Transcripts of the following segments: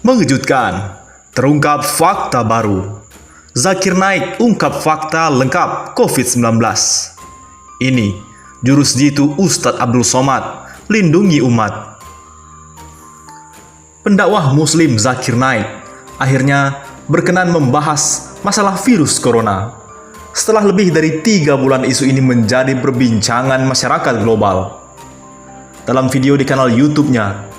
Mengejutkan, terungkap fakta baru. Zakir Naik ungkap fakta lengkap COVID-19. Ini, jurus jitu Ustadz Abdul Somad, lindungi umat. Pendakwah Muslim Zakir Naik akhirnya berkenan membahas masalah virus corona. Setelah lebih dari 3 bulan isu ini menjadi perbincangan masyarakat global. Dalam video di kanal YouTube-nya,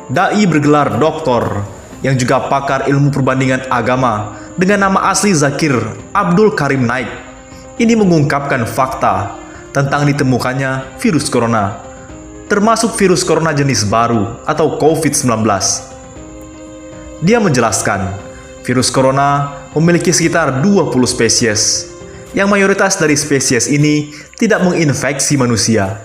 dai bergelar doktor yang juga pakar ilmu perbandingan agama dengan nama asli Zakir Abdul Karim Naik ini mengungkapkan fakta tentang ditemukannya virus corona, termasuk virus corona jenis baru atau COVID-19. Dia menjelaskan, virus corona memiliki sekitar 20 spesies, yang mayoritas dari spesies ini tidak menginfeksi manusia.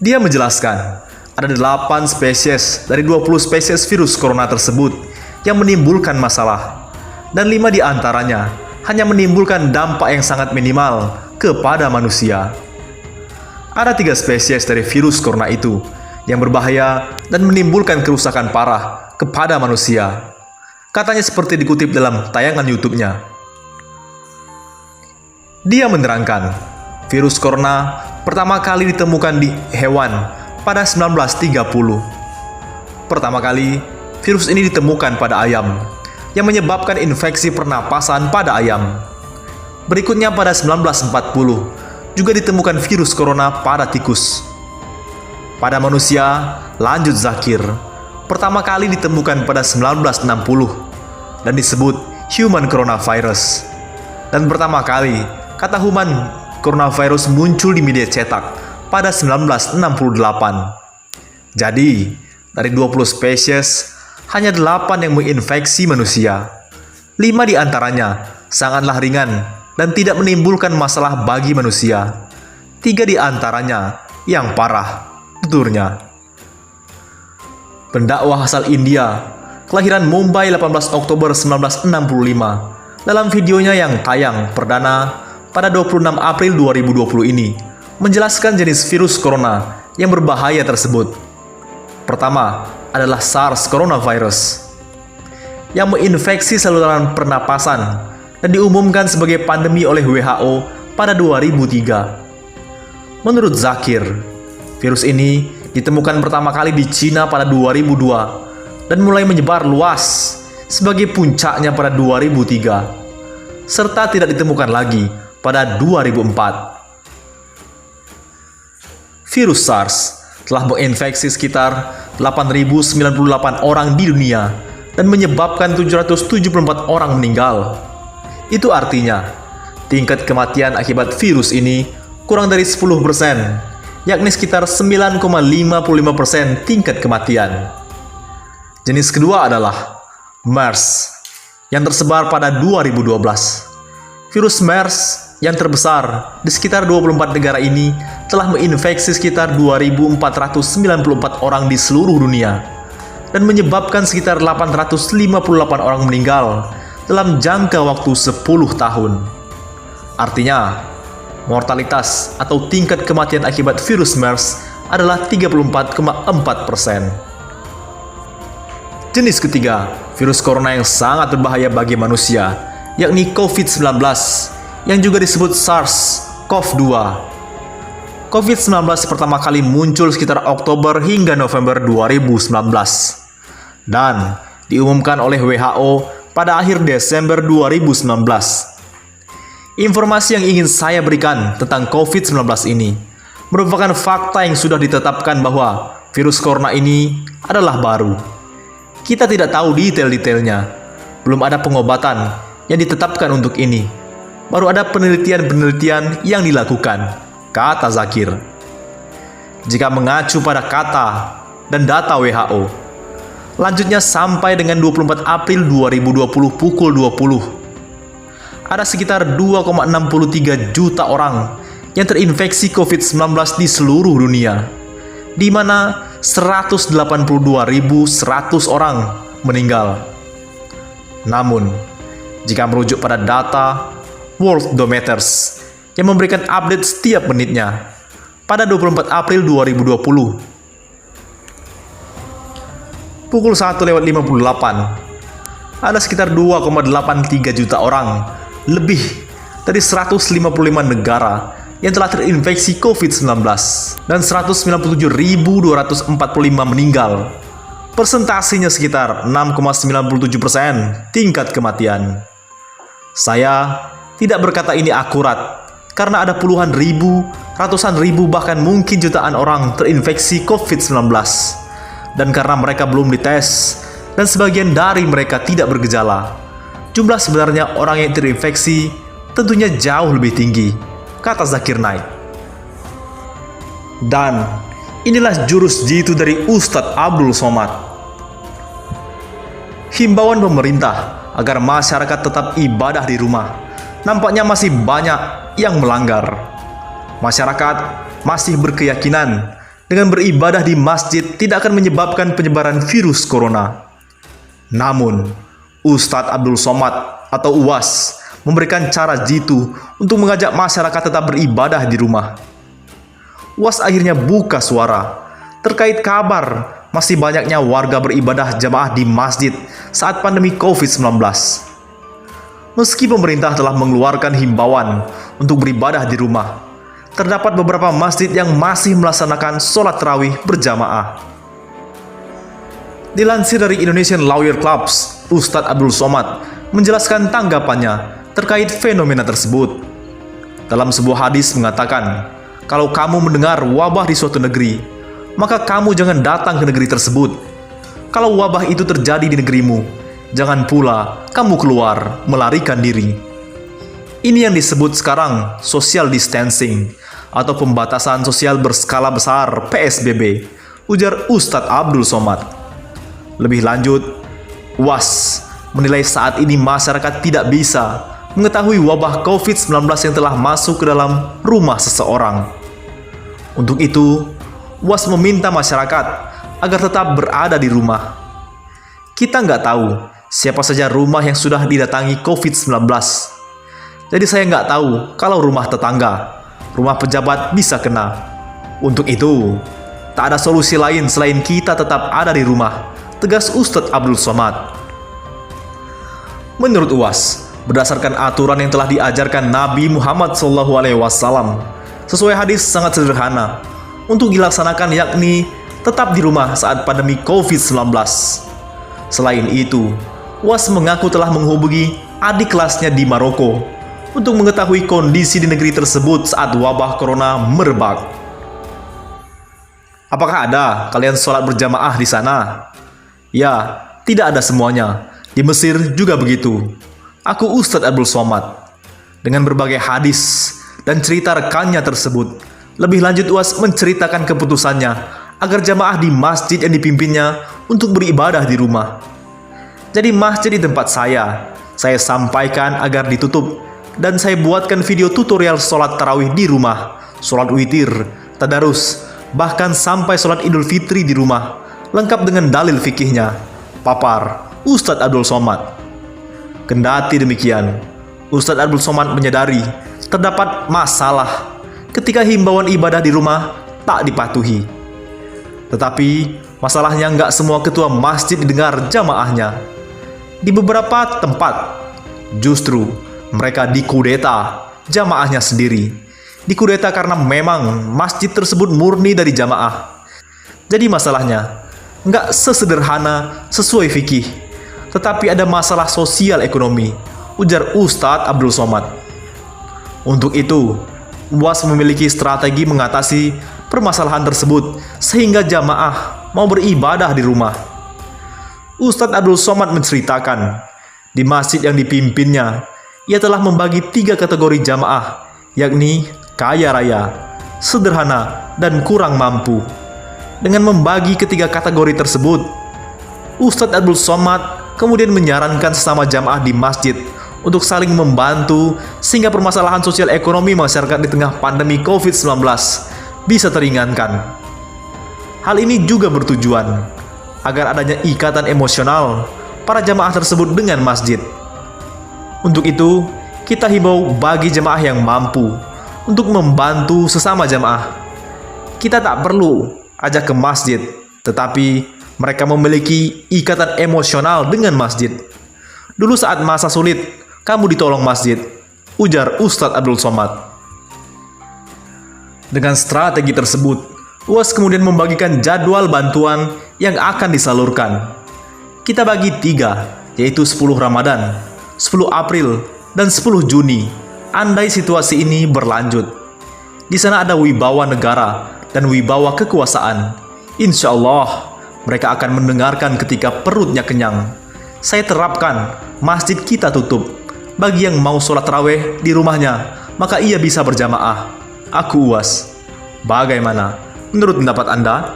Dia menjelaskan, ada 8 spesies dari 20 spesies virus corona tersebut yang menimbulkan masalah, dan 5 di antaranya hanya menimbulkan dampak yang sangat minimal kepada manusia. Ada 3 spesies dari virus corona itu yang berbahaya dan menimbulkan kerusakan parah kepada manusia. Katanya seperti dikutip dalam tayangan YouTube-nya. Dia menerangkan, virus corona pertama kali ditemukan di hewan pada 1930. Pertama kali, virus ini ditemukan pada ayam, yang menyebabkan infeksi pernapasan pada ayam. Berikutnya pada 1940, juga ditemukan virus corona pada tikus. Pada manusia, lanjut Zakir, pertama kali ditemukan pada 1960, dan disebut human coronavirus. Dan pertama kali, kata human coronavirus muncul di media cetak pada 1968. Jadi, dari 20 spesies, hanya 8 yang menginfeksi manusia. 5 di antaranya sangatlah ringan dan tidak menimbulkan masalah bagi manusia. 3 di antaranya yang parah, tuturnya. Pendakwah asal India, kelahiran Mumbai 18 Oktober 1965, dalam videonya yang tayang perdana pada 26 April 2020 ini, menjelaskan jenis virus corona yang berbahaya tersebut. Pertama adalah SARS coronavirus, yang menginfeksi saluran pernapasan dan diumumkan sebagai pandemi oleh WHO pada 2003. Menurut Zakir, virus ini ditemukan pertama kali di Cina pada 2002 dan mulai menyebar luas sebagai puncaknya pada 2003, serta tidak ditemukan lagi pada 2004. Virus SARS telah menginfeksi sekitar 8.098 orang di dunia dan menyebabkan 774 orang meninggal. Itu artinya, tingkat kematian akibat virus ini kurang dari 10%, yakni sekitar 9,55% tingkat kematian. Jenis kedua adalah MERS, yang tersebar pada 2012. Virus MERS yang terbesar di sekitar 24 negara ini telah menginfeksi sekitar 2.494 orang di seluruh dunia dan menyebabkan sekitar 858 orang meninggal dalam jangka waktu 10 tahun. Artinya, mortalitas atau tingkat kematian akibat virus MERS adalah 34,4%. Jenis ketiga, virus corona yang sangat berbahaya bagi manusia, yakni COVID-19, yang juga disebut SARS-CoV-2. COVID-19 pertama kali muncul sekitar Oktober hingga November 2019 dan diumumkan oleh WHO pada akhir Desember 2019. Informasi yang ingin saya berikan tentang COVID-19 ini merupakan fakta yang sudah ditetapkan bahwa virus corona ini adalah baru. Kita tidak tahu detail-detailnya, belum ada pengobatan yang ditetapkan untuk ini. Baru ada penelitian-penelitian yang dilakukan, kata Zakir. Jika mengacu pada kata dan data WHO, lanjutnya sampai dengan 24 April 2020 pukul 20, ada sekitar 2,63 juta orang yang terinfeksi COVID-19 di seluruh dunia, di mana 182.100 orang meninggal. Namun, jika merujuk pada data Worldometers yang memberikan update setiap menitnya pada 24 April 2020, pukul 1:58, ada sekitar 2,83 juta orang, lebih dari 155 negara yang telah terinfeksi COVID-19 dan 197.245 meninggal. Persentasenya sekitar 6,97% tingkat kematian. Saya tidak berkata ini akurat, karena ada puluhan ribu, ratusan ribu, bahkan mungkin jutaan orang terinfeksi COVID-19. Dan karena mereka belum dites, dan sebagian dari mereka tidak bergejala, jumlah sebenarnya orang yang terinfeksi tentunya jauh lebih tinggi, kata Zakir Naik. Dan inilah jurus jitu dari Ustadz Abdul Somad. Himbauan pemerintah agar masyarakat tetap ibadah di rumah nampaknya masih banyak yang melanggar. Masyarakat masih berkeyakinan dengan beribadah di masjid tidak akan menyebabkan penyebaran virus corona. Namun, Ustadz Abdul Somad atau UAS memberikan cara jitu untuk mengajak masyarakat tetap beribadah di rumah. UAS akhirnya buka suara terkait kabar masih banyaknya warga beribadah jamaah di masjid saat pandemi COVID-19. Meski pemerintah telah mengeluarkan himbauan untuk beribadah di rumah, terdapat beberapa masjid yang masih melaksanakan sholat tarawih berjamaah. Dilansir dari Indonesian Lawyer Clubs, Ustadz Abdul Somad menjelaskan tanggapannya terkait fenomena tersebut. Dalam sebuah hadis mengatakan, kalau kamu mendengar wabah di suatu negeri, maka kamu jangan datang ke negeri tersebut. Kalau wabah itu terjadi di negerimu, jangan pula kamu keluar melarikan diri. Ini yang disebut sekarang social distancing atau pembatasan sosial berskala besar PSBB, ujar Ustadz Abdul Somad. Lebih lanjut, UAS menilai saat ini masyarakat tidak bisa mengetahui wabah COVID-19 yang telah masuk ke dalam rumah seseorang. Untuk itu, UAS meminta masyarakat agar tetap berada di rumah. Kita nggak tahu siapa saja rumah yang sudah didatangi COVID-19. Jadi saya nggak tahu kalau rumah tetangga, rumah pejabat bisa kena. Untuk itu, tak ada solusi lain selain kita tetap ada di rumah, tegas Ustadz Abdul Somad. Menurut UAS, berdasarkan aturan yang telah diajarkan Nabi Muhammad SAW, sesuai hadis sangat sederhana untuk dilaksanakan, yakni tetap di rumah saat pandemi COVID-19. Selain itu, UAS mengaku telah menghubungi adik kelasnya di Maroko untuk mengetahui kondisi di negeri tersebut saat wabah corona merebak. Apakah ada kalian sholat berjamaah di sana? Ya, tidak ada semuanya. Di Mesir juga begitu. Aku Ustadz Abdul Somad. Dengan berbagai hadis dan cerita rekannya tersebut, lebih lanjut UAS menceritakan keputusannya agar jamaah di masjid yang dipimpinnya untuk beribadah di rumah. Jadi masjid di tempat saya sampaikan agar ditutup, dan saya buatkan video tutorial sholat tarawih di rumah, sholat witir, tadarus, bahkan sampai sholat Idul Fitri di rumah, lengkap dengan dalil fikihnya, papar Ustadz Abdul Somad. Kendati demikian, Ustadz Abdul Somad menyadari terdapat masalah ketika himbauan ibadah di rumah tak dipatuhi. Tetapi masalahnya nggak semua ketua masjid didengar jamaahnya. Di beberapa tempat justru mereka dikudeta jamaahnya sendiri. Dikudeta karena memang masjid tersebut murni dari jamaah. Jadi masalahnya nggak sesederhana sesuai fikih, tetapi ada masalah sosial ekonomi, ujar Ustadz Abdul Somad. Untuk itu, UAS memiliki strategi mengatasi permasalahan tersebut sehingga jamaah mau beribadah di rumah. Ustadz Abdul Somad menceritakan, di masjid yang dipimpinnya, ia telah membagi 3 kategori jamaah, yakni kaya raya, sederhana, dan kurang mampu. Dengan membagi ketiga kategori tersebut, Ustadz Abdul Somad kemudian menyarankan sesama jamaah di masjid untuk saling membantu sehingga permasalahan sosial ekonomi masyarakat di tengah pandemi COVID-19 bisa teringankan. Hal ini juga bertujuan agar adanya ikatan emosional para jamaah tersebut dengan masjid. Untuk itu, kita himbau bagi jamaah yang mampu untuk membantu sesama jamaah. Kita tak perlu ajak ke masjid, tetapi Mereka memiliki ikatan emosional dengan masjid. Dulu saat masa sulit, kamu ditolong masjid, ujar Ustadz Abdul Somad. Dengan strategi tersebut, UAS kemudian membagikan jadwal bantuan yang akan disalurkan. Kita bagi 3, yaitu 10 Ramadan, 10 April, dan 10 Juni, andai situasi ini berlanjut. Di sana ada wibawa negara dan wibawa kekuasaan. Insya Allah, mereka akan mendengarkan ketika perutnya kenyang. Saya terapkan, masjid kita tutup. Bagi yang mau sholat tarawih di rumahnya, maka ia bisa berjamaah. Aku UAS. Bagaimana? Menurut pendapat Anda?